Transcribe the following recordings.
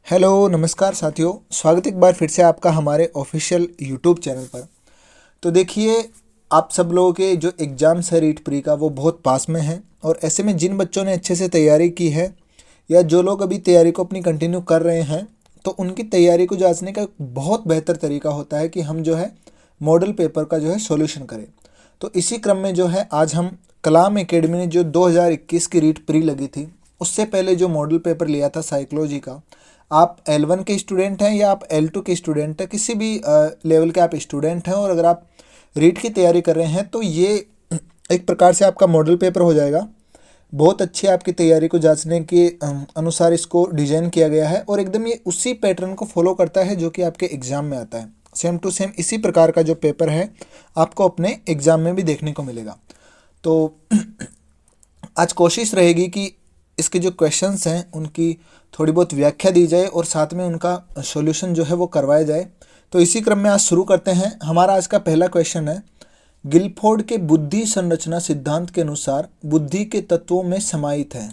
Hello नमस्कार साथियों, स्वागत एक बार फिर से आपका हमारे ऑफिशियल यूट्यूब चैनल पर। तो देखिए, आप सब लोगों के जो एग्ज़ाम्स है रीट प्री का वो बहुत पास में है। और ऐसे में जिन बच्चों ने अच्छे से तैयारी की है या जो लोग अभी तैयारी को अपनी कंटिन्यू कर रहे हैं, तो उनकी तैयारी को जांचने का एक बहुत बेहतर तरीका होता है कि हम जो है मॉडल पेपर का जो है सॉल्यूशन करें। तो इसी क्रम में जो है आज हम कलाम एकेडमी ने जो 2021 की रीट प्री लगी थी, उससे पहले जो मॉडल पेपर लिया था साइकोलॉजी का, आप L1 के स्टूडेंट हैं या आप L2 के स्टूडेंट हैं, किसी भी लेवल के आप स्टूडेंट हैं और अगर आप रीट की तैयारी कर रहे हैं तो ये एक प्रकार से आपका मॉडल पेपर हो जाएगा। बहुत अच्छी आपकी तैयारी को जांचने के अनुसार इसको डिज़ाइन किया गया है और एकदम ये उसी पैटर्न को फॉलो करता है जो कि आपके एग्ज़ाम में आता है। सेम टू सेम इसी प्रकार का जो पेपर है आपको अपने एग्ज़ाम में भी देखने को मिलेगा। तो आज कोशिश रहेगी कि इसके जो क्वेश्चंस हैं उनकी थोड़ी बहुत व्याख्या दी जाए और साथ में उनका सॉल्यूशन जो है वो करवाया जाए। तो इसी क्रम में आज शुरू करते हैं। हमारा आज का पहला क्वेश्चन है, गिलफोर्ड के बुद्धि संरचना सिद्धांत के अनुसार बुद्धि के तत्वों में समाहित है।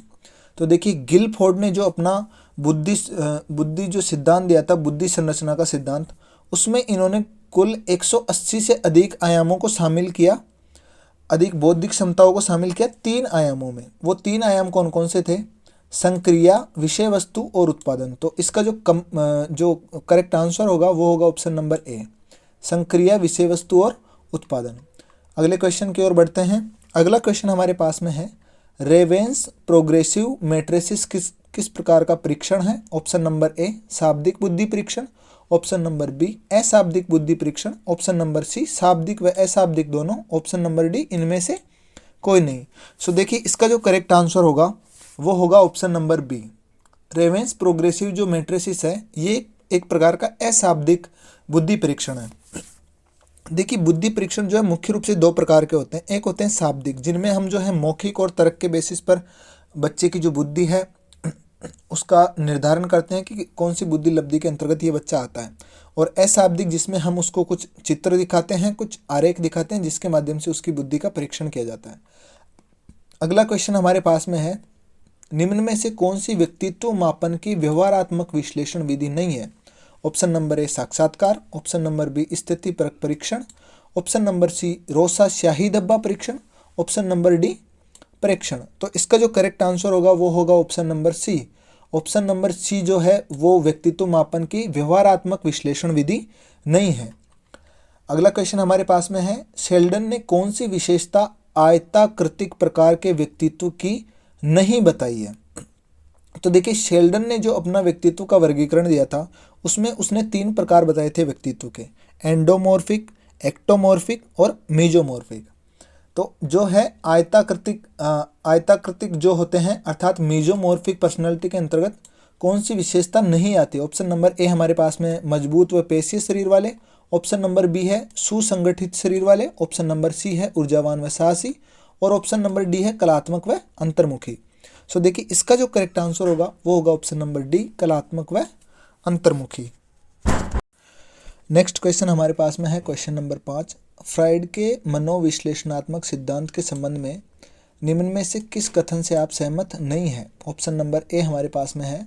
तो देखिए, गिलफोर्ड ने जो अपना बुद्धि जो सिद्धांत दिया था, बुद्धि संरचना का सिद्धांत, उसमें इन्होंने कुल 180 से अधिक आयामों को शामिल किया, अधिक बौद्धिक क्षमताओं को शामिल किया 3 आयामों में। वो 3 आयाम कौन कौन से थे? संक्रिया, विषय वस्तु और उत्पादन। तो इसका जो करेक्ट आंसर होगा वो होगा ऑप्शन नंबर ए, संक्रिया, विषय वस्तु और उत्पादन। अगले क्वेश्चन की ओर बढ़ते हैं। अगला क्वेश्चन हमारे पास में है, रेवेंस प्रोग्रेसिव मैट्रिसेस किस प्रकार का परीक्षण है? ऑप्शन नंबर ए, शाब्दिक बुद्धि परीक्षण। ऑप्शन नंबर बी, अशाब्दिक बुद्धि परीक्षण। ऑप्शन नंबर सी, शाब्दिक व अशाब्दिक दोनों। ऑप्शन नंबर डी, इनमें से कोई नहीं। सो देखिए, इसका जो करेक्ट आंसर होगा वो होगा option number B. Raven's progressive जो मैट्रिसेस है ये एक प्रकार का अशाब्दिक बुद्धि परीक्षण है। देखिए, बुद्धि परीक्षण जो है मुख्य रूप से 2 प्रकार के होते हैं। एक होते हैं शाब्दिक, जिनमें हम जो है मौखिक और तर्क के बेसिस पर बच्चे की जो बुद्धि है उसका निर्धारण करते हैं कि कौन सी बुद्धि लब्धि के अंतर्गत ये बच्चा आता है। और अशाब्दिक, जिसमें हम उसको कुछ चित्र दिखाते हैं, कुछ आरेख दिखाते हैं, जिसके माध्यम से उसकी बुद्धि का परीक्षण किया जाता है। अगला क्वेश्चन हमारे पास में है, निम्न में से कौन सी व्यक्तित्व मापन की व्यवहारात्मक विश्लेषण विधि नहीं है? ऑप्शन नंबर ए, साक्षात्कार। ऑप्शन नंबर बी, स्थिति परक परीक्षण। ऑप्शन नंबर सी, रोसा स्याही धब्बा परीक्षण। ऑप्शन नंबर डी, प्रेक्षण। तो इसका जो करेक्ट आंसर होगा वो होगा option number C. Option number C जो है वो व्यक्तित्व मापन की व्यवहारात्मक विश्लेषण विधि नहीं है। अगला क्वेश्चन हमारे पास में है, शेल्डन ने कौन सी विशेषता आयताकृतिक प्रकार के व्यक्तित्व की नहीं बताई है? तो देखिए, शेल्डन ने जो अपना व्यक्तित्व का वर्गीकरण दिया था उसमें उसने 3 प्रकार बताए थे व्यक्तित्व के, एंडोमॉर्फिक, एक्टोमॉर्फिक और मेजोमॉर्फिक। तो जो है आयताकृतिक जो होते हैं अर्थात मेजोमॉर्फिक पर्सनालिटी के अंतर्गत कौन सी विशेषता नहीं आती? ऑप्शन नंबर ए हमारे पास में मजबूत व पेशीय शरीर वाले। ऑप्शन नंबर बी है सुसंगठित शरीर वाले। ऑप्शन नंबर सी है ऊर्जावान व साहसी। और ऑप्शन नंबर डी है कलात्मक व अंतर्मुखी। सो देखिए, इसका जो करेक्ट आंसर होगा वो होगा ऑप्शन नंबर डी, कलात्मक व अंतर्मुखी। नेक्स्ट क्वेश्चन हमारे पास में है क्वेश्चन नंबर 5, फ्राइड के मनोविश्लेषणात्मक सिद्धांत के संबंध में निम्न में से किस कथन से आप सहमत नहीं हैं? ऑप्शन नंबर ए हमारे पास में है,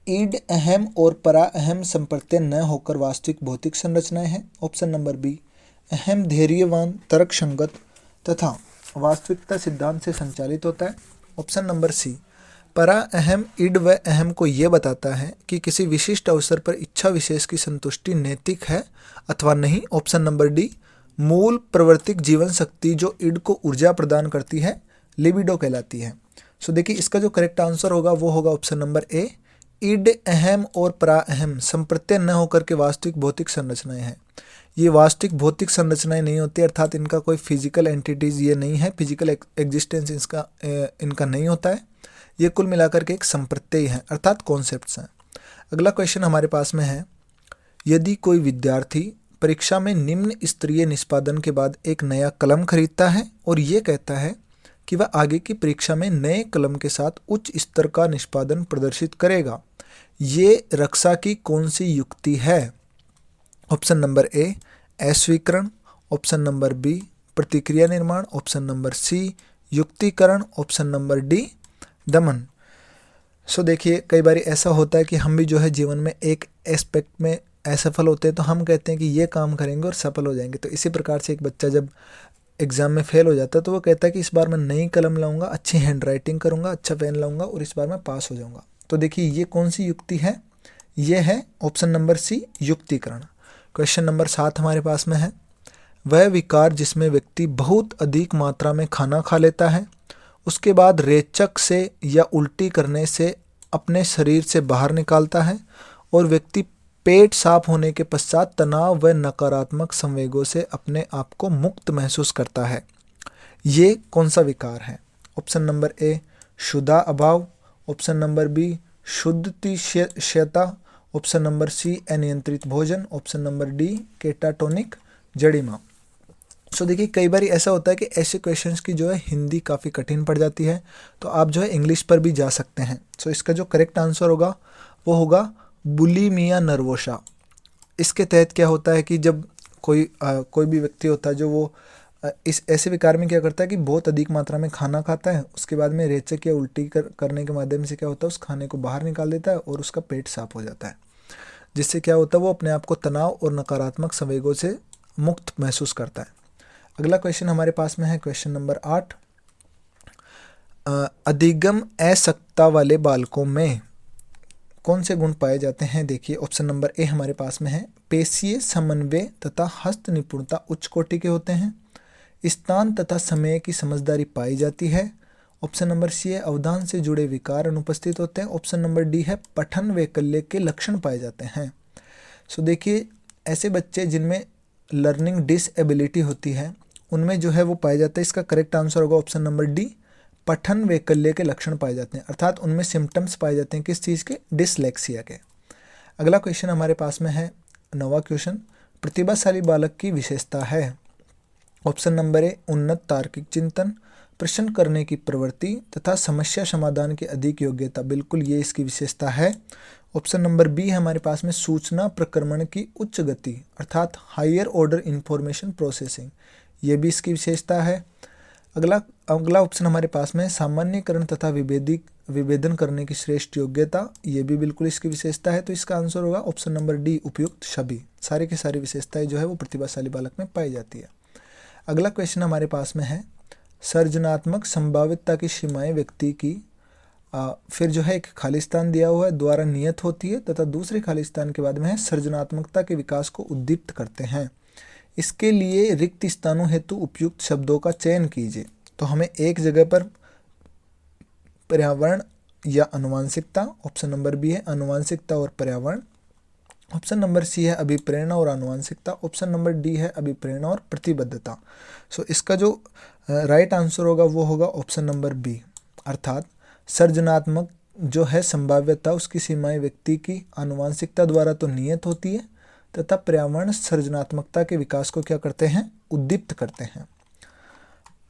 ईड अहम और परा अहम संप्रत्यय न होकर वास्तविक भौतिक संरचनाएं हैं। ऑप्शन नंबर बी, अहम धैर्यवान, तर्क संगत तथा वास्तविकता सिद्धांत से संचालित होता है। ऑप्शन नंबर सी, परा अहम ईड व अहम को यह बताता है कि किसी विशिष्ट अवसर पर इच्छा विशेष की संतुष्टि नैतिक है अथवा नहीं। ऑप्शन नंबर डी, मूल प्रवर्तिक जीवन शक्ति जो ईड को ऊर्जा प्रदान करती है लिबिडो कहलाती है। सो देखिए, इसका जो करेक्ट आंसर होगा वो होगा ऑप्शन नंबर ए, ईड अहम और परा अहम संप्रत्यय न होकर के वास्तविक भौतिक संरचनाएं हैं। ये वास्तविक भौतिक संरचनाएं नहीं होती, अर्थात इनका कोई फिजिकल एंटिटीज ये नहीं है, फिजिकल एग्जिस्टेंस इनका नहीं होता है। ये कुल मिलाकर के एक संप्रत्यय है अर्थात कॉन्सेप्ट्स हैं। अगला क्वेश्चन हमारे पास में है, यदि कोई विद्यार्थी परीक्षा में निम्न स्तरीय निष्पादन के बाद एक नया कलम खरीदता है और ये कहता है कि वह आगे की परीक्षा में नए कलम के साथ उच्च स्तर का निष्पादन प्रदर्शित करेगा, ये रक्षा की कौन सी युक्ति है? ऑप्शन नंबर ए, अस्वीकरण। ऑप्शन नंबर बी, प्रतिक्रिया निर्माण। ऑप्शन नंबर सी, युक्तिकरण। ऑप्शन नंबर डी, दमन। सो देखिए, कई बार ऐसा होता है कि हम भी जो है जीवन में एक एस्पेक्ट में असफल होते हैं, तो हम कहते हैं कि ये काम करेंगे और सफल हो जाएंगे। तो इसी प्रकार से एक बच्चा जब एग्ज़ाम में फेल हो जाता है तो वो कहता है कि इस बार मैं नई कलम लाऊंगा, अच्छी हैंड राइटिंग करूंगा, अच्छा पेन लाऊंगा और इस बार मैं पास हो जाऊंगा। तो देखिए, ये कौन सी युक्ति है? ये है ऑप्शन नंबर सी, युक्तिकरण। क्वेश्चन नंबर 7 हमारे पास में है, वह विकार जिसमें व्यक्ति बहुत अधिक मात्रा में खाना खा लेता है, उसके बाद रेचक से या उल्टी करने से अपने शरीर से बाहर निकालता है और व्यक्ति पेट साफ होने के पश्चात तनाव व नकारात्मक संवेगों से अपने आप को मुक्त महसूस करता है। ये कौन सा विकार है? ऑप्शन नंबर ए, क्षुधा अभाव। ऑप्शन नंबर बी, शुद्धिशीलता। ऑप्शन नंबर सी, अनियंत्रित भोजन। ऑप्शन नंबर डी, केटाटोनिक जड़िमा। सो देखिए, कई बार ऐसा होता है कि ऐसे क्वेश्चंस की जो है हिंदी काफ़ी कठिन पड़ जाती है, तो आप जो है इंग्लिश पर भी जा सकते हैं। सो इसका जो करेक्ट आंसर होगा वो होगा बुलिमिया नर्वोसा। इसके तहत क्या होता है कि जब कोई भी व्यक्ति होता है जो वो इस ऐसे विकार में क्या करता है कि बहुत अधिक मात्रा में खाना खाता है, उसके बाद में रेचक या उल्टी करने के माध्यम से क्या होता है, उस खाने को बाहर निकाल देता है और उसका पेट साफ हो जाता है, जिससे क्या होता है, वो अपने आप को तनाव और नकारात्मक संवेगों से मुक्त महसूस करता है। अगला क्वेश्चन हमारे पास में है क्वेश्चन नंबर 8, अधिगम असक्ता वाले बालकों में कौन से गुण पाए जाते हैं? देखिए, ऑप्शन नंबर ए हमारे पास में है, पेशीय समन्वय तथा हस्त निपुणता उच्च कोटि के होते हैं। स्थान तथा समय की समझदारी पाई जाती है। ऑप्शन नंबर सी है, अवधान से जुड़े विकार अनुपस्थित होते हैं। ऑप्शन नंबर डी है, पठन वैकल्य के लक्षण पाए जाते हैं। सो देखिए, ऐसे बच्चे जिनमें लर्निंग डिसएबिलिटी होती है उनमें जो है वो पाए जाते हैं। इसका करेक्ट आंसर होगा ऑप्शन नंबर डी, पठन वैकल्य के लक्षण पाए जाते हैं, अर्थात उनमें सिम्टम्स पाए जाते हैं किस चीज़ के? डिसलेक्सिया के। अगला क्वेश्चन हमारे पास में है 9वां क्वेश्चन, प्रतिभाशाली बालक की विशेषता है। ऑप्शन नंबर ए, उन्नत तार्किक चिंतन, प्रश्न करने की प्रवृत्ति तथा समस्या समाधान की अधिक योग्यता। बिल्कुल ये इसकी विशेषता है। ऑप्शन नंबर बी है हमारे पास में, सूचना प्रक्रमण की उच्च गति अर्थात हायर ऑर्डर इंफॉर्मेशन प्रोसेसिंग। ये भी इसकी विशेषता है। अगला ऑप्शन हमारे पास में, सामान्यकरण तथा विभेदन करने की श्रेष्ठ योग्यता। ये भी बिल्कुल इसकी विशेषता है। तो इसका आंसर होगा ऑप्शन नंबर डी, उपयुक्त सभी। सारी की सारी विशेषताएं जो है वो प्रतिभाशाली बालक में पाई जाती है। अगला क्वेश्चन हमारे पास में है, सर्जनात्मक संभाव्यता की सीमाएं व्यक्ति की फिर जो है एक खाली स्थान दिया हुआ है द्वारा नियत होती है तथा दूसरे खाली स्थान के बाद में है, सर्जनात्मकता के विकास को उद्दीप्त करते हैं। इसके लिए रिक्त स्थानों हेतु उपयुक्त शब्दों का चयन कीजिए। तो हमें एक जगह पर पर्यावरण या अनुवांशिकता, ऑप्शन नंबर बी है अनुवांशिकता और पर्यावरण। ऑप्शन नंबर सी है अभिप्रेरणा और आनुवांशिकता। ऑप्शन नंबर डी है अभिप्रेरणा और प्रतिबद्धता। सो इसका जो राइट आंसर होगा वो होगा ऑप्शन नंबर बी, अर्थात सर्जनात्मक जो है संभाव्यता उसकी सीमाएं व्यक्ति की आनुवांशिकता द्वारा तो नियत होती है तथा पर्यावरण सर्जनात्मकता के विकास को क्या करते हैं? उद्दीप्त करते हैं।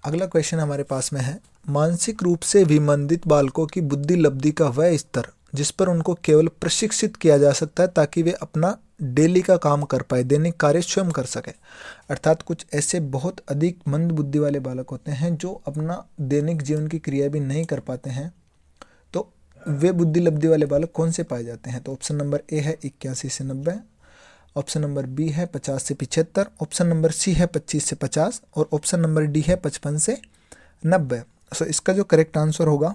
अगला क्वेश्चन हमारे पास में है, मानसिक रूप से विमंदित बालकों की बुद्धि लब्धि का वह स्तर जिस पर उनको केवल प्रशिक्षित किया जा सकता है ताकि वे अपना डेली का काम कर पाए, दैनिक कार्य स्वयं कर सके। अर्थात कुछ ऐसे बहुत अधिक मंद बुद्धि वाले बालक होते हैं जो अपना दैनिक जीवन की क्रिया भी नहीं कर पाते हैं, तो वे बुद्धि लब्धि वाले बालक कौन से पाए जाते हैं? तो ऑप्शन नंबर ए है 81 से 90, ऑप्शन नंबर बी है 50 से 75, ऑप्शन नंबर सी है 25 से 50 और ऑप्शन नंबर डी है 55 से 90। सो इसका जो करेक्ट आंसर होगा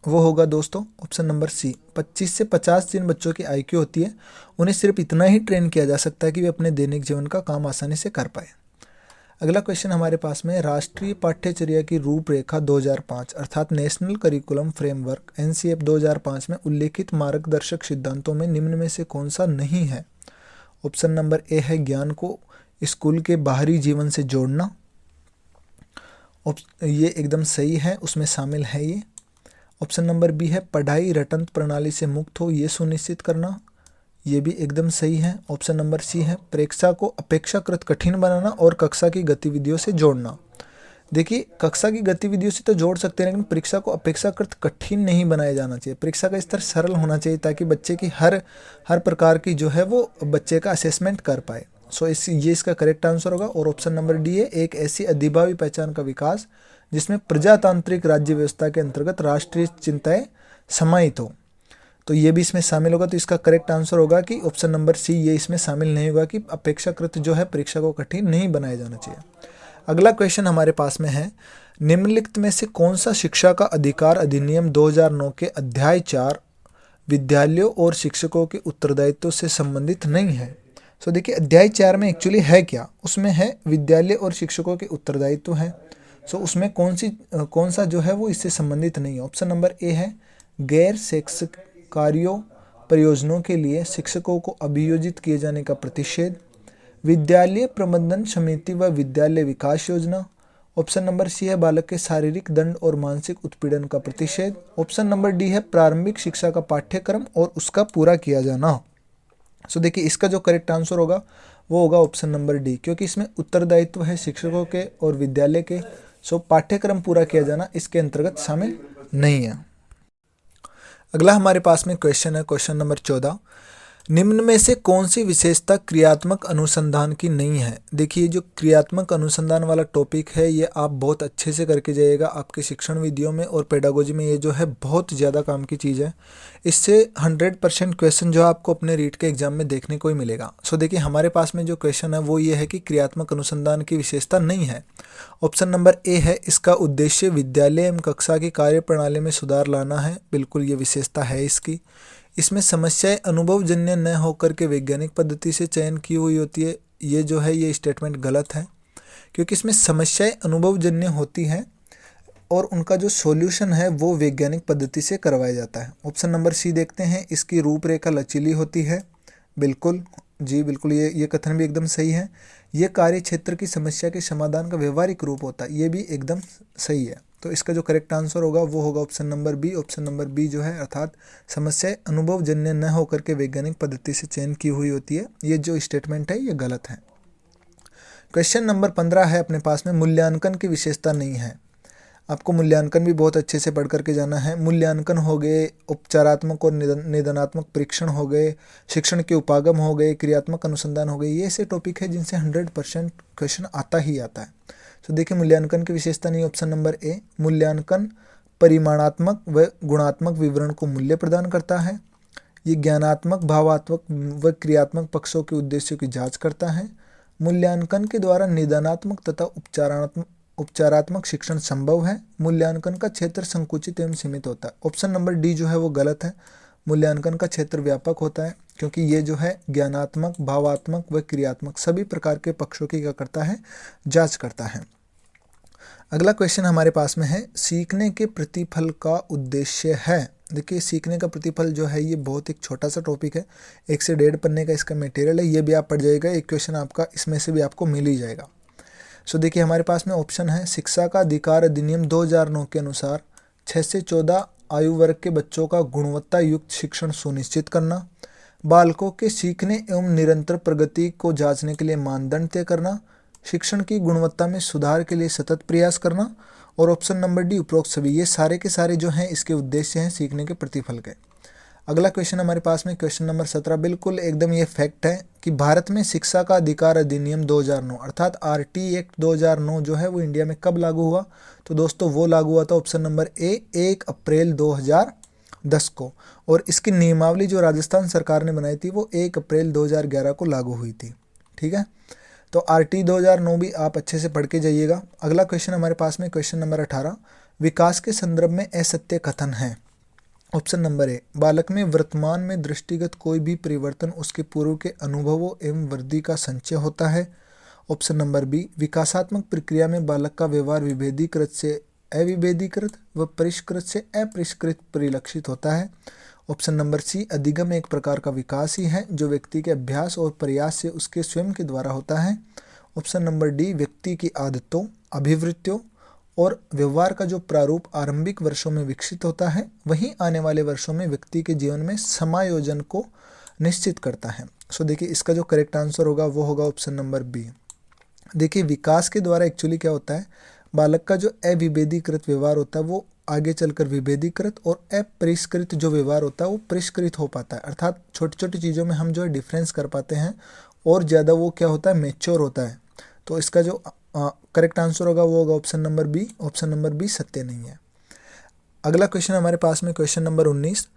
वो होगा दोस्तों ऑप्शन नंबर सी, 25 से 50। जिन बच्चों की IQ होती है उन्हें सिर्फ इतना ही ट्रेन किया जा सकता है कि वे अपने दैनिक जीवन का काम आसानी से कर पाए। अगला क्वेश्चन हमारे पास में, राष्ट्रीय पाठ्यचर्या की रूपरेखा 2005 अर्थात नेशनल करिकुलम फ्रेमवर्क NCF 2005 में उल्लेखित मार्गदर्शक सिद्धांतों में निम्न में से कौन सा नहीं है? ऑप्शन नंबर ए है ज्ञान को स्कूल के बाहरी जीवन से जोड़ना। ये एकदम सही है, उसमें शामिल है ये। ऑप्शन नंबर बी है पढ़ाई रटंत प्रणाली से मुक्त हो ये सुनिश्चित करना। ये भी एकदम सही है। ऑप्शन नंबर सी है परीक्षा को अपेक्षाकृत कठिन बनाना और कक्षा की गतिविधियों से जोड़ना। देखिए, कक्षा की गतिविधियों से तो जोड़ सकते हैं लेकिन परीक्षा को अपेक्षाकृत कठिन नहीं बनाया जाना चाहिए। परीक्षा का स्तर सरल होना चाहिए ताकि बच्चे की हर प्रकार की जो है वो बच्चे का असेसमेंट कर पाए। सो ये इसका करेक्ट आंसर होगा। और ऑप्शन नंबर डी है एक ऐसी अधिभावी पहचान का विकास जिसमें प्रजातांत्रिक राज्य व्यवस्था के अंतर्गत राष्ट्रीय चिंताएं समाहित हो, तो ये भी इसमें शामिल होगा। तो इसका करेक्ट आंसर होगा कि ऑप्शन नंबर सी, ये इसमें शामिल नहीं होगा कि अपेक्षाकृत जो है परीक्षा को कठिन नहीं बनाया जाना चाहिए। अगला क्वेश्चन हमारे पास में है, निम्नलिखित में से कौन सा शिक्षा का अधिकार अधिनियम 2009 के अध्याय 4 विद्यालयों और शिक्षकों के उत्तरदायित्व से संबंधित नहीं है। सो देखिए अध्याय 4 में एक्चुअली है क्या, उसमें है विद्यालय और शिक्षकों के उत्तरदायित्व है। सो उसमें कौन सा जो है वो इससे संबंधित नहीं है। ऑप्शन नंबर ए है, गैर शैक्षिक कार्यों परियोजनाओं के लिए शिक्षकों को अभियोजित किए जाने का प्रतिषेध, विद्यालय प्रबंधन समिति व विद्यालय विकास योजना। ऑप्शन नंबर सी है, बालक के शारीरिक दंड और मानसिक उत्पीड़न का प्रतिषेध। ऑप्शन नंबर डी है, प्रारंभिक शिक्षा का पाठ्यक्रम और उसका पूरा किया जाना। सो देखिए इसका जो करेक्ट आंसर होगा वो होगा ऑप्शन नंबर डी, क्योंकि इसमें उत्तरदायित्व है शिक्षकों के और विद्यालय के। सो पाठ्यक्रम पूरा किया जाना इसके अंतर्गत शामिल नहीं है। अगला हमारे पास में क्वेश्चन है, क्वेश्चन नंबर 14, निम्न में से कौन सी विशेषता क्रियात्मक अनुसंधान की नहीं है। देखिए जो क्रियात्मक अनुसंधान वाला टॉपिक है ये आप बहुत अच्छे से करके जाइएगा, आपके शिक्षण विधियों में और पेडागोजी में ये जो है बहुत ज़्यादा काम की चीज़ है। इससे 100% क्वेश्चन जो आपको अपने रीट के एग्जाम में देखने को ही मिलेगा। सो देखिए हमारे पास में जो क्वेश्चन है वो ये है कि क्रियात्मक अनुसंधान की विशेषता नहीं है। ऑप्शन नंबर ए है, इसका उद्देश्य विद्यालय एवं कक्षा की कार्यप्रणाली में सुधार लाना है। बिल्कुल ये विशेषता है इसकी। इसमें समस्याएं अनुभवजन्य न होकर के वैज्ञानिक पद्धति से चयन की हुई होती है। ये जो है ये स्टेटमेंट गलत है, क्योंकि इसमें समस्याएं अनुभवजन्य होती हैं और उनका जो सॉल्यूशन है वो वैज्ञानिक पद्धति से करवाया जाता है। ऑप्शन नंबर सी देखते हैं, इसकी रूपरेखा लचीली होती है। बिल्कुल जी, बिल्कुल ये कथन भी एकदम सही है। ये कार्य क्षेत्र की समस्या के समाधान का व्यवहारिक रूप होता है, ये भी एकदम सही है। तो इसका जो करेक्ट आंसर होगा वो होगा option number B. Option number B जो है अर्थात समस्याएं अनुभवजन्य न होकर के वैज्ञानिक पद्धति से चयन की हुई होती है, ये जो स्टेटमेंट है ये गलत है। क्वेश्चन नंबर 15 है अपने पास में, मूल्यांकन की विशेषता नहीं है। आपको मूल्यांकन भी बहुत अच्छे से पढ़ करके जाना है। मूल्यांकन हो गए, उपचारात्मक और निदानात्मक परीक्षण हो गए, शिक्षण के उपागम हो गए, क्रियात्मक अनुसंधान हो गए, ये ऐसे टॉपिक है जिनसे 100% क्वेश्चन आता ही आता है। तो देखिए मूल्यांकन की विशेषता नहीं, ऑप्शन नंबर ए। मूल्यांकन परिमाणात्मक व गुणात्मक विवरण को मूल्य प्रदान करता है। ये ज्ञानात्मक, भावात्मक व क्रियात्मक पक्षों के उद्देश्यों की जांच करता है। मूल्यांकन के द्वारा निदानात्मक तथा उपचारात्मक शिक्षण संभव है। मूल्यांकन का क्षेत्र संकुचित एवं सीमित होता है। ऑप्शन नंबर डी जो है वो गलत है। मूल्यांकन का क्षेत्र व्यापक होता है, क्योंकि ये जो है ज्ञानात्मक, भावात्मक व क्रियात्मक सभी प्रकार के पक्षों की क्या करता है, जांच करता है। अगला क्वेश्चन हमारे पास में है, सीखने के प्रतिफल का उद्देश्य है। देखिए सीखने का प्रतिफल जो है ये बहुत एक छोटा सा टॉपिक है, 1 से 1.5 पन्ने का इसका मटेरियल है, ये भी आप पढ़ जाएगा। एक क्वेश्चन आपका इसमें से भी आपको मिल ही जाएगा। सो देखिए हमारे पास में ऑप्शन है, शिक्षा का अधिकार अधिनियम 2009 के अनुसार 6 से 14 आयु वर्ग के बच्चों का गुणवत्ता युक्त शिक्षण सुनिश्चित करना, बालकों के सीखने एवं निरंतर प्रगति को जांचने के लिए मानदंड तय करना, शिक्षण की गुणवत्ता में सुधार के लिए सतत प्रयास करना, और ऑप्शन नंबर डी उपरोक्त सभी। ये सारे के सारे जो हैं इसके उद्देश्य हैं सीखने के प्रतिफल के। अगला क्वेश्चन हमारे पास में क्वेश्चन नंबर 17, बिल्कुल एकदम ये फैक्ट है कि भारत में शिक्षा का अधिकार अधिनियम 2009 अर्थात आरटी एक्ट 2009 जो है वो इंडिया में कब लागू हुआ। तो दोस्तों वो लागू हुआ था ऑप्शन नंबर ए 1 अप्रैल 2010 को, और इसकी नियमावली जो राजस्थान सरकार ने बनाई थी वो 1 अप्रैल 2011 को लागू हुई थी। ठीक है, तो आरटी 2009 भी आप अच्छे से पढ़ के जाइएगा। अगला क्वेश्चन हमारे पास में क्वेश्चन नंबर 18, विकास के संदर्भ में असत्य कथन है। ऑप्शन नंबर ए, बालक में वर्तमान में दृष्टिगत कोई भी परिवर्तन उसके पूर्व के अनुभवों एवं वृद्धि का संचय होता है। ऑप्शन नंबर बी, विकासात्मक प्रक्रिया में बालक का व्यवहार विभेदीकृत से अविभेदीकृत व परिष्कृत से अपरिष्कृत परिलक्षित होता है। ऑप्शन नंबर सी, अधिगम एक प्रकार का विकास ही है जो व्यक्ति के अभ्यास और प्रयास से उसके स्वयं के द्वारा होता है। ऑप्शन नंबर डी, व्यक्ति की आदतों, अभिवृत्तियों और व्यवहार का जो प्रारूप आरंभिक वर्षों में विकसित होता है वहीं आने वाले वर्षों में व्यक्ति के जीवन में समायोजन को निश्चित करता है। सो देखिए इसका जो करेक्ट आंसर होगा वो होगा ऑप्शन नंबर बी। देखिए विकास के द्वारा एक्चुअली क्या होता है, बालक का जो अविभेदीकृत व्यवहार होता है वो आगे चलकर विभेदीकृत और अपरिष्कृत जो व्यवहार होता है वो परिष्कृत हो पाता है। अर्थात छोटी छोटी चीज़ों में हम जो है डिफरेंस कर पाते हैं और ज़्यादा वो क्या होता है, मैच्योर होता है। तो इसका जो करेक्ट आंसर होगा वो होगा option number B. Option number B सत्य नहीं है। अगला क्वेश्चन हमारे पास में क्वेश्चन नंबर 19,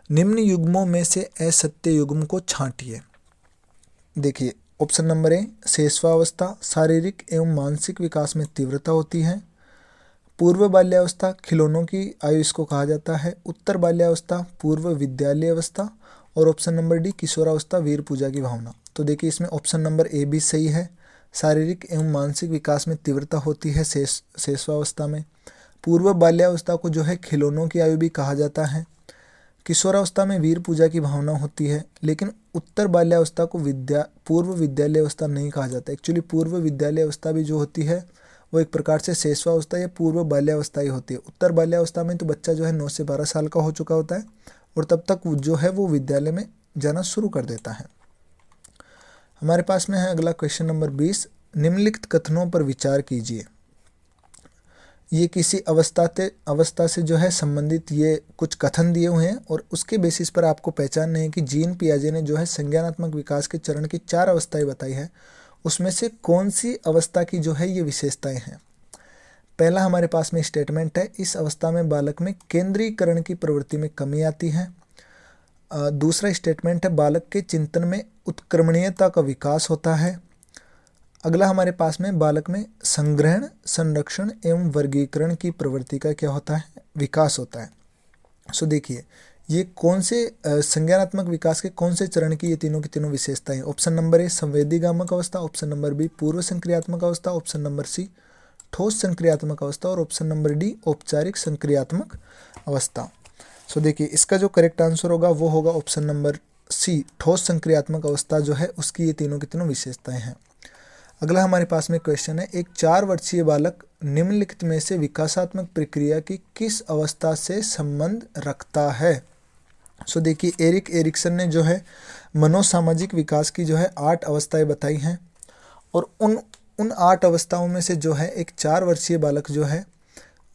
निम्न युग्मों में से असत्य युग्म को छांटिए। देखिए ऑप्शन नंबर ए, शेषवावस्था शारीरिक एवं मानसिक विकास में तीव्रता होती है। पूर्व बाल्यावस्था खिलौनों की आयु इसको कहा जाता है। उत्तर बाल्यावस्था पूर्व विद्यालय अवस्था। और ऑप्शन नंबर डी, किशोरावस्था वीर पूजा की भावना। तो देखिए इसमें ऑप्शन नंबर ए भी सही है। शारीरिक एवं मानसिक विकास में तीव्रता होती है शेषवावस्था में। पूर्व बाल्यावस्था को जो है खिलौनों की आयु भी कहा जाता है। किशोरावस्था में वीर पूजा की भावना होती है। लेकिन उत्तर बाल्यावस्था को पूर्व विद्यालय अवस्था नहीं कहा जाता। एक्चुअली पूर्व विद्यालय अवस्था भी जो होती है वो एक प्रकार से शेषवावस्था या पूर्व बाल्यावस्था ही होती है। उत्तर बाल्यावस्था में तो बच्चा जो है 9 से 12 साल का हो चुका होता है और तब तक जो है वो विद्यालय में जाना शुरू कर देता है। हमारे पास में है अगला क्वेश्चन नंबर 20, निम्नलिखित कथनों पर विचार कीजिए। ये किसी अवस्था से जो है संबंधित ये कुछ कथन दिए हुए हैं और उसके बेसिस पर आपको पहचानना है कि जीन पियाजे ने जो है संज्ञानात्मक विकास के चरण की 4 अवस्थाएं बताई है, उसमें से कौन सी अवस्था की जो है ये विशेषताएं हैं। पहला हमारे पास में स्टेटमेंट है, इस अवस्था में बालक में केंद्रीकरण की प्रवृत्ति में कमी आती है। दूसरा स्टेटमेंट है, बालक के चिंतन में उत्क्रमणीयता का विकास होता है। अगला हमारे पास में बालक में संग्रहण संरक्षण एवं वर्गीकरण की प्रवृत्ति का क्या होता है, विकास होता है। सो देखिए ये कौन से संज्ञानात्मक विकास के कौन से चरण की ये तीनों की तीनों विशेषताएं। ऑप्शन नंबर ए संवेदीगामक अवस्था, ऑप्शन नंबर बी पूर्व संक्रियात्मक अवस्था, ऑप्शन नंबर सी ठोस संक्रियात्मक अवस्था और ऑप्शन नंबर डी औपचारिक संक्रियात्मक अवस्था। सो देखिए इसका जो करेक्ट आंसर होगा वो होगा ऑप्शन नंबर सी, ठोस संक्रियात्मक अवस्था जो है उसकी ये तीनों की तीनों विशेषताएं हैं। अगला हमारे पास में क्वेश्चन है, एक 4 वर्षीय बालक निम्नलिखित में से विकासात्मक प्रक्रिया की किस अवस्था से संबंध रखता है। सो देखिए एरिक एरिक्सन ने जो है मनोसामाजिक विकास की जो है 8 अवस्थाएं बताई हैं और उन 8 अवस्थाओं में से जो है एक 4 वर्षीय बालक जो है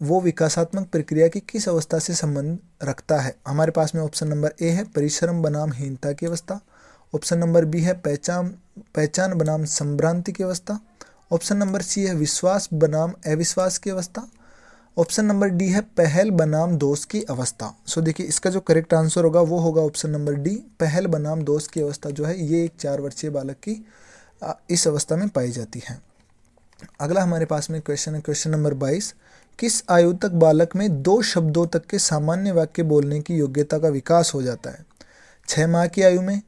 वो विकासात्मक प्रक्रिया की किस अवस्था से संबंध रखता है। हमारे पास में ऑप्शन नंबर ए है परिश्रम बनाम हीनता की अवस्था, ऑप्शन नंबर बी है पहचान बनाम संभ्रांति की अवस्था, ऑप्शन नंबर सी है विश्वास बनाम अविश्वास की अवस्था, ऑप्शन नंबर डी है पहल बनाम दोष की अवस्था। सो देखिए इसका जो करेक्ट आंसर होगा वो होगा ऑप्शन नंबर डी, पहल बनाम दोष की अवस्था जो है ये एक 4 वर्षीय बालक की इस अवस्था में पाई जाती है। अगला हमारे पास में क्वेश्चन है क्वेश्चन नंबर 22, किस आयु तक बालक में 2 शब्दों तक के सामान्य वाक्य बोलने की योग्यता का विकास हो जाता है। 6 माह की आयु में,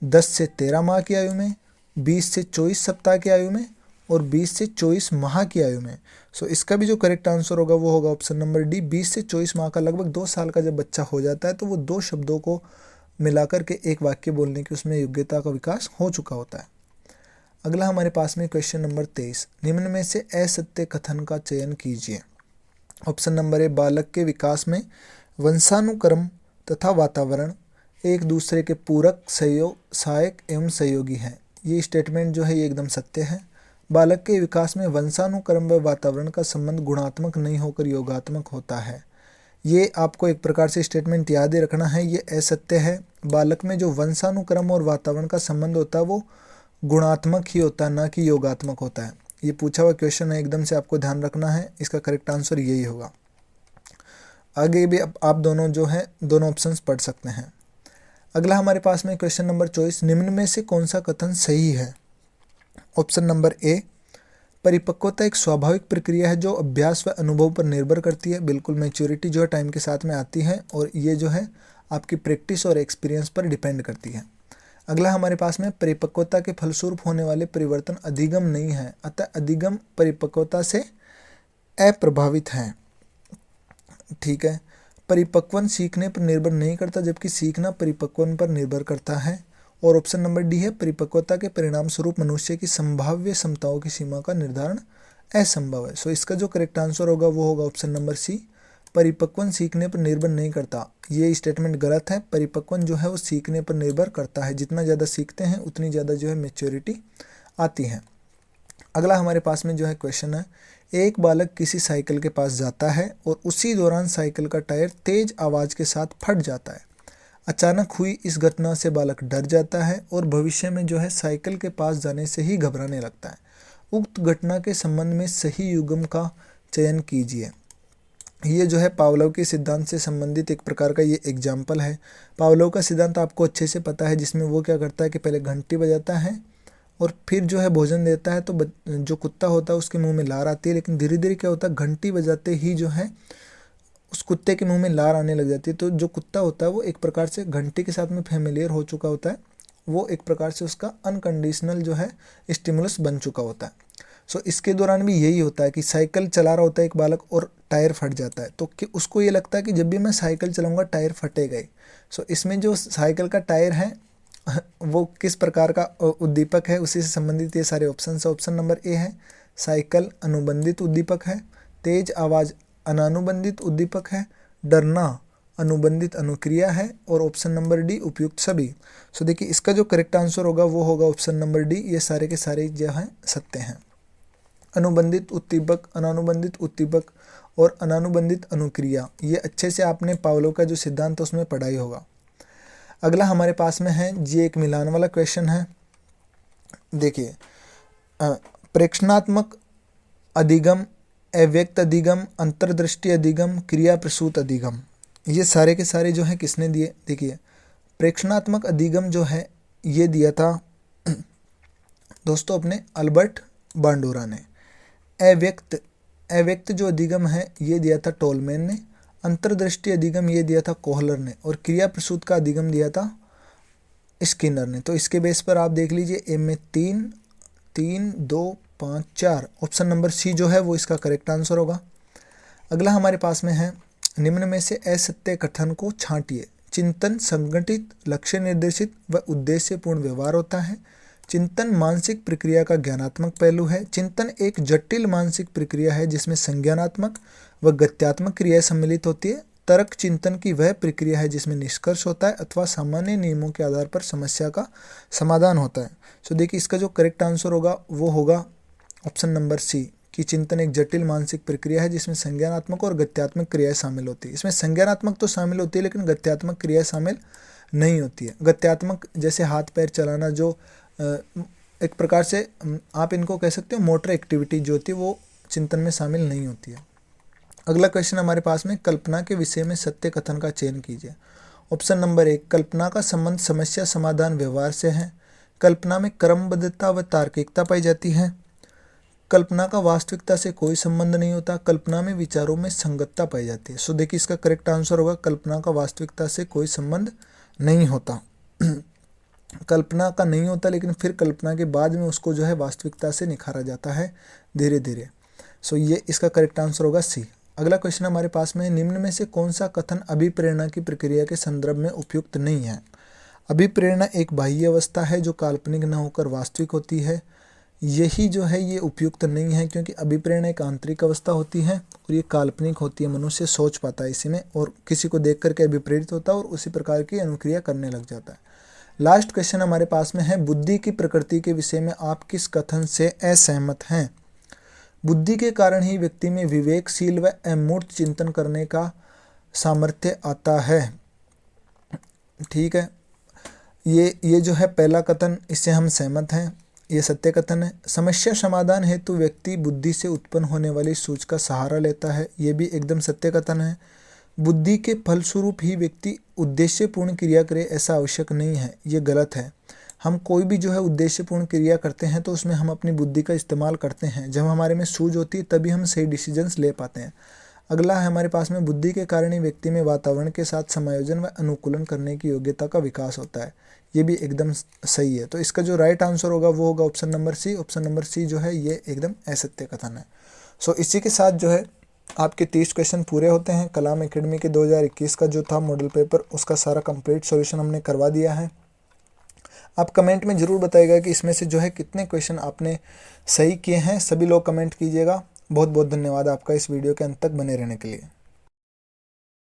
10 से 13 माह की आयु में, 20 से 24 सप्ताह की आयु में और 20 से 24 माह की आयु में। सो इसका भी जो करेक्ट आंसर होगा वो होगा ऑप्शन नंबर डी, 20 से 24 माह का लगभग 2 साल का जब बच्चा हो जाता है तो वो 2 शब्दों को मिलाकर के एक वाक्य बोलने की उसमें योग्यता का विकास हो चुका होता है। अगला हमारे पास में क्वेश्चन नंबर 23, निम्न में से असत्य कथन का चयन कीजिए। ऑप्शन नंबर ए, बालक के विकास में वंशानुक्रम तथा वातावरण एक दूसरे के पूरक सहायक एवं सहयोगी हैं। ये स्टेटमेंट जो है ये एकदम सत्य है। बालक के विकास में वंशानुक्रम व वातावरण का संबंध गुणात्मक नहीं होकर योगात्मक होता है। ये आपको एक प्रकार से स्टेटमेंट याद ही रखना है, ये असत्य है। बालक में जो वंशानुक्रम और वातावरण का संबंध होता है वो गुणात्मक ही होता है, ना कि योगात्मक होता है। ये पूछा हुआ क्वेश्चन है, एकदम से आपको ध्यान रखना है, इसका करेक्ट आंसर यही होगा। आगे भी आप दोनों जो है दोनों ऑप्शंस पढ़ सकते हैं। अगला हमारे पास में क्वेश्चन नंबर 24, निम्न में से कौन सा कथन सही है। ऑप्शन नंबर ए, परिपक्वता एक स्वाभाविक प्रक्रिया है जो अभ्यास व अनुभव पर निर्भर करती है। बिल्कुल मैच्योरिटी जो है टाइम के साथ में आती है और ये जो है आपकी प्रैक्टिस और एक्सपीरियंस पर डिपेंड करती है। अगला हमारे पास में परिपक्वता के फलस्वरूप होने वाले परिवर्तन अधिगम नहीं है, अतः अधिगम परिपक्वता से अप्रभावित है। ठीक है, परिपक्वन सीखने पर निर्भर नहीं करता जबकि सीखना परिपक्वन पर निर्भर करता है। और ऑप्शन नंबर डी है, परिपक्वता के परिणाम स्वरूप मनुष्य की संभाव्य क्षमताओं की सीमा का निर्धारण असंभव है। सो इसका जो करेक्ट आंसर होगा वो होगा ऑप्शन नंबर सी, परिपक्वन सीखने पर निर्भर नहीं करता। ये स्टेटमेंट गलत है। परिपक्वन जो है वो सीखने पर निर्भर करता है, जितना ज़्यादा सीखते हैं उतनी ज़्यादा जो है मैच्योरिटी आती है। अगला हमारे पास में जो है क्वेश्चन है, एक बालक किसी साइकिल के पास जाता है और उसी दौरान साइकिल का टायर तेज आवाज़ के साथ फट जाता है। अचानक हुई इस घटना से बालक डर जाता है और भविष्य में जो है साइकिल के पास जाने से ही घबराने लगता है। उक्त घटना के संबंध में सही युग्म का चयन कीजिए। ये जो है पावलोव के सिद्धांत से संबंधित एक प्रकार का ये एग्जाम्पल है। पावलोव का सिद्धांत आपको अच्छे से पता है, जिसमें वो क्या करता है कि पहले घंटी बजाता है और फिर जो है भोजन देता है। तो जो कुत्ता होता है उसके मुंह में लार आती है, लेकिन धीरे धीरे क्या होता है, घंटी बजाते ही जो है उस कुत्ते के मुंह में लार आने लग जाती है। तो जो कुत्ता होता है वो एक प्रकार से घंटी के साथ में फेमिलियर हो चुका होता है, वो एक प्रकार से उसका अनकंडीशनल जो है स्टिमुलस बन चुका होता है। सो इसके दौरान भी यही होता है कि साइकिल चला रहा होता है एक बालक और टायर फट जाता है, तो कि उसको ये लगता है कि जब भी मैं साइकिल चलाऊंगा टायर फटेगा ही। सो इसमें जो साइकिल का टायर है वो किस प्रकार का उद्दीपक है, उसी से संबंधित ये सारे ऑप्शन है। ऑप्शन नंबर ए है साइकिल अनुबंधित उद्दीपक है, तेज आवाज़ अनानुबंधित उद्दीपक है, डरना अनुबंधित अनुक्रिया है, और ऑप्शन नंबर डी उपयुक्त सभी। सो देखिए इसका जो करेक्ट आंसर होगा वो होगा ऑप्शन नंबर डी। ये सारे के सारे जो हैं सत्य हैं। अनुबंधित उद्दीपक, अनानुबंधित उद्दीपक और अनानुबंधित अनुक्रिया, ये अच्छे से आपने पावलोव का जो सिद्धांत है उसमें पढ़ा ही होगा। अगला हमारे पास में है, ये एक मिलान वाला क्वेश्चन है। देखिए प्रेक्षणात्मक अधिगम, अव्यक्त अधिगम, अंतर्दृष्टि अधिगम, क्रिया प्रसूत अधिगम, ये सारे के सारे जो हैं किसने दिए। देखिए प्रेक्षणात्मक अधिगम जो है ये दिया था दोस्तों अपने अल्बर्ट बांडोरा ने। अव्यक्त जो अधिगम है ये दिया था टोलमैन ने। अंतर्दृष्टि अधिगम ये दिया था कोहलर ने, और क्रिया प्रसूत का अधिगम दिया था स्किनर ने। तो इसके बेस पर आप देख लीजिए ए में 3, 2, 5, 4 ऑप्शन नंबर सी जो है वो इसका करेक्ट आंसर होगा। अगला हमारे पास में है, निम्न में से असत्य कथन को छांटिए। चिंतन संगठित, लक्ष्य निर्देशित व उद्देश्यपूर्ण व्यवहार होता है। चिंतन मानसिक प्रक्रिया का ज्ञानात्मक पहलू है। चिंतन एक जटिल मानसिक प्रक्रिया है जिसमें संज्ञानात्मक व गत्यात्मक क्रियाएं सम्मिलित होती है। तर्क चिंतन की वह प्रक्रिया है जिसमें निष्कर्ष होता है अथवा सामान्य नियमों के आधार पर समस्या का समाधान होता है। सो देखिए इसका जो करेक्ट आंसर होगा वो होगा ऑप्शन नंबर सी, कि चिंतन एक जटिल मानसिक प्रक्रिया है जिसमें संज्ञानात्मक और गत्यात्मक क्रियाएं शामिल होती है। इसमें संज्ञानात्मक तो शामिल होती है लेकिन गत्यात्मक क्रियाएं शामिल नहीं होती है। गत्यात्मक जैसे हाथ पैर चलाना, जो एक प्रकार से आप इनको कह सकते हो मोटर एक्टिविटी जो होती है, वो चिंतन में शामिल नहीं होती है। अगला क्वेश्चन हमारे पास में, कल्पना के विषय में सत्य कथन का चयन कीजिए। ऑप्शन नंबर 1, कल्पना का संबंध समस्या समाधान व्यवहार से है। कल्पना में क्रमबद्धता व तार्किकता पाई जाती है। कल्पना का वास्तविकता से कोई संबंध नहीं होता। कल्पना में विचारों में संगतता पाई जाती है। सो देखिए इसका करेक्ट आंसर होगा कल्पना का वास्तविकता से कोई संबंध नहीं होता। कल्पना का नहीं होता लेकिन फिर कल्पना के बाद में उसको जो है वास्तविकता से निखारा जाता है धीरे धीरे। सो ये इसका करेक्ट आंसर होगा सी। अगला क्वेश्चन हमारे पास में है, निम्न में से कौन सा कथन अभिप्रेरणा की प्रक्रिया के संदर्भ में उपयुक्त नहीं है। अभिप्रेरणा एक बाह्य अवस्था है जो काल्पनिक न होकर वास्तविक होती है। यही जो है ये उपयुक्त नहीं है, क्योंकि अभिप्रेरणा एक आंतरिक अवस्था होती है और ये काल्पनिक होती है। मनुष्य सोच पाता है इसी में और किसी को देख करके अभिप्रेरित होता है और उसी प्रकार की अनुक्रिया करने लग जाता है। लास्ट क्वेश्चन हमारे पास में है, बुद्धि की प्रकृति के विषय में आप किस कथन से असहमत हैं। बुद्धि के कारण ही व्यक्ति में विवेकशील व अमूर्त चिंतन करने का सामर्थ्य आता है। ठीक है, ये जो है पहला कथन, इससे हम सहमत हैं, ये सत्य कथन है। समस्या समाधान हेतु व्यक्ति बुद्धि से उत्पन्न होने वाली सोच का सहारा लेता है, ये भी एकदम सत्य कथन है। बुद्धि के फलस्वरूप ही व्यक्ति उद्देश्यपूर्ण क्रिया करे ऐसा आवश्यक नहीं है, ये गलत है। हम कोई भी जो है उद्देश्यपूर्ण क्रिया करते हैं तो उसमें हम अपनी बुद्धि का इस्तेमाल करते हैं। जब हमारे में सूझ होती है तभी हम सही डिसीजंस ले पाते हैं। अगला है हमारे पास में, बुद्धि के कारण ही व्यक्ति में वातावरण के साथ समायोजन व अनुकूलन करने की योग्यता का विकास होता है, ये भी एकदम सही है। तो इसका जो राइट आंसर होगा वो होगा option number C. Option number C जो है ये एकदम असत्य कथन है। सो इसी के साथ जो है आपके 30 क्वेश्चन पूरे होते हैं। कलाम एकेडमी के 2021 का जो था मॉडल पेपर, उसका सारा कंप्लीट सॉल्यूशन हमने करवा दिया है। आप कमेंट में ज़रूर बताइएगा कि इसमें से जो है कितने क्वेश्चन आपने सही किए हैं। सभी लोग कमेंट कीजिएगा। बहुत बहुत धन्यवाद आपका इस वीडियो के अंत तक बने रहने के लिए।